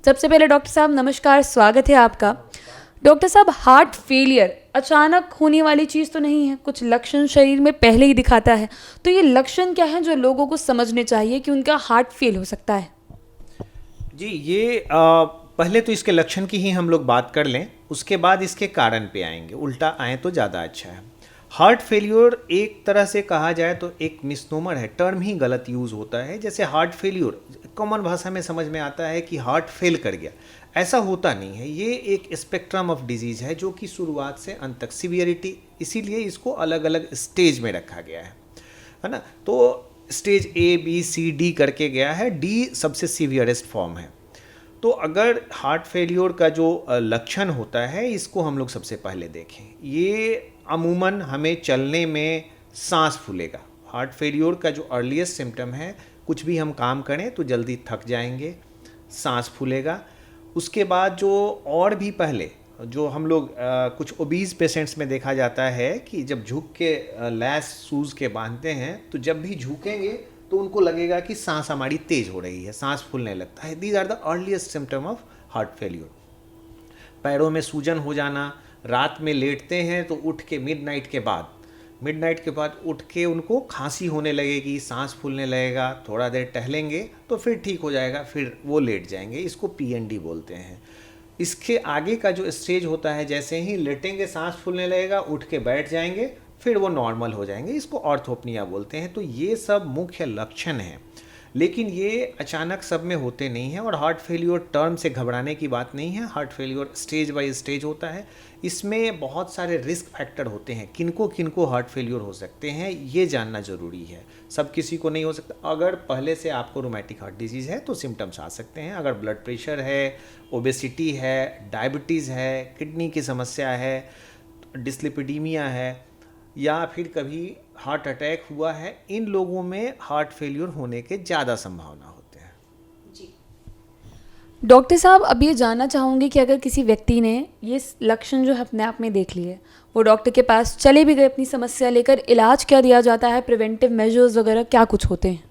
सबसे पहले डॉक्टर साहब नमस्कार, स्वागत है आपका। डॉक्टर साहब, हार्ट फेलियर अचानक होने वाली चीज़ तो नहीं है, कुछ लक्षण शरीर में पहले ही दिखाता है। तो ये लक्षण क्या है जो लोगों को समझने चाहिए कि उनका हार्ट फेल हो सकता है? जी ये पहले तो इसके लक्षण की ही हम लोग बात कर लें, उसके बाद इसके कारण पे आएंगे, उल्टा आए तो ज़्यादा अच्छा है। हार्ट फेल्योर एक तरह से कहा जाए तो एक मिसनोमर है, टर्म ही गलत यूज़ होता है। जैसे हार्ट फेल्योर कॉमन भाषा में समझ में आता है कि हार्ट फेल कर गया, ऐसा होता नहीं है। ये एक स्पेक्ट्रम ऑफ डिजीज़ है जो कि शुरुआत से अंत तक सीवियरिटी, इसीलिए इसको अलग अलग स्टेज में रखा गया है ना। तो stage A B C D करके गया है, डी सबसे सीवियरेस्ट फॉर्म है। तो अगर हार्ट फेल्योर का जो लक्षण होता है, इसको हम लोग सबसे पहले देखें। ये अमूमन हमें चलने में सांस फूलेगा। हार्ट फेल्योर का जो अर्लीस्ट सिम्टम है, कुछ भी हम काम करें तो जल्दी थक जाएंगे, सांस फूलेगा। उसके बाद जो और भी पहले जो हम लोग कुछ ओबीज पेशेंट्स में देखा जाता है कि जब झुक के लैस सूज के बांधते हैं, तो जब भी झुकेंगे तो उनको लगेगा कि सांस हमारी तेज हो रही है, सांस फूलने लगता है। These are the earliest symptom of heart failure. पैरों में सूजन हो जाना, रात में लेटते हैं तो उठ के मिडनाइट के बाद उठ के उनको खांसी होने लगेगी, सांस फूलने लगेगा, थोड़ा देर टहलेंगे तो फिर ठीक हो जाएगा, फिर वो लेट जाएंगे। इसको पीएनडी बोलते हैं। इसके आगे का जो स्टेज होता है, जैसे ही लेटेंगे सांस फूलने लगेगा, उठ के बैठ जाएंगे, फिर वो नॉर्मल हो जाएंगे, इसको ऑर्थोपनिया बोलते हैं। तो ये सब मुख्य लक्षण हैं, लेकिन ये अचानक सब में होते नहीं हैं। और हार्ट फेल्योर टर्म से घबराने की बात नहीं है। Heart failure stage by stage होता है। इसमें बहुत सारे रिस्क फैक्टर होते हैं, किनको किनको हार्ट फेल्योर हो सकते हैं ये जानना ज़रूरी है। सब किसी को नहीं हो सकता। अगर पहले से आपको रोमैटिक हार्ट डिजीज़ है तो सिम्टम्स आ सकते हैं। अगर ब्लड प्रेशर है, ओबेसिटी है, डायबिटीज़ है, किडनी की समस्या है, डिस्लिपिडीमिया है, या फिर कभी हार्ट अटैक हुआ है, इन लोगों में हार्ट फेल्योर होने के ज़्यादा संभावना होते हैं। जी डॉक्टर साहब, अब ये जानना चाहूँगी कि अगर किसी व्यक्ति ने ये लक्षण जो है अपने आप में देख लिए, वो डॉक्टर के पास चले भी गए अपनी समस्या लेकर, इलाज क्या दिया जाता है, प्रिवेंटिव मेजर्स वगैरह क्या कुछ होते हैं?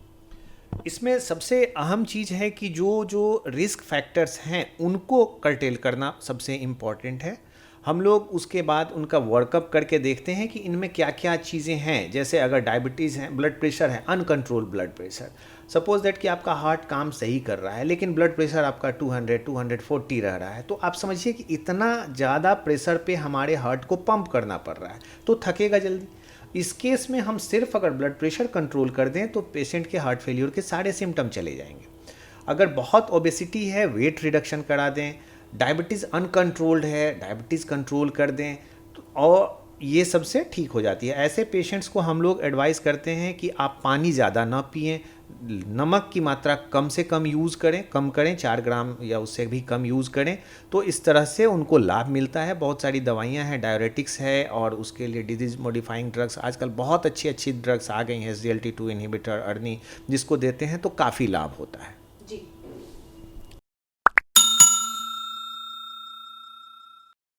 इसमें सबसे अहम चीज़ है कि जो जो रिस्क फैक्टर्स हैं उनको कर्टेल करना सबसे इम्पॉर्टेंट है। हम लोग उसके बाद उनका वर्कअप करके देखते हैं कि इनमें क्या क्या चीज़ें हैं। जैसे अगर डायबिटीज़ है, ब्लड प्रेशर है, uncontrolled blood pressure, suppose that कि आपका हार्ट काम सही कर रहा है लेकिन ब्लड प्रेशर आपका 200-240 रह रहा है, तो आप समझिए कि इतना ज़्यादा प्रेशर पे हमारे हार्ट को पंप करना पड़ रहा है, तो थकेगा जल्दी। इस केस में हम सिर्फ अगर ब्लड प्रेशर कंट्रोल कर दें तो पेशेंट के हार्ट फेल्योर के सारे सिम्टम चले जाएंगे। अगर बहुत ओबेसिटी है, वेट रिडक्शन करा दें। डायबिटीज़ अनकंट्रोल्ड है, डायबिटीज़ कंट्रोल कर दें तो और ये सबसे ठीक हो जाती है। ऐसे पेशेंट्स को हम लोग एडवाइस करते हैं कि आप पानी ज़्यादा ना पिएं, नमक की मात्रा कम से कम यूज़ करें, कम करें, 4 ग्राम या उससे भी कम यूज़ करें। तो इस तरह से उनको लाभ मिलता है। बहुत सारी दवाइयाँ हैं, डायरेटिक्स है, और उसके लिए डिजीज़ मॉडिफाइंग ड्रग्स, आजकल बहुत अच्छी अच्छी ड्रग्स आ गई हैं, SGLT2 इनहिबिटर, अर्नी, जिसको देते हैं तो काफ़ी लाभ होता है।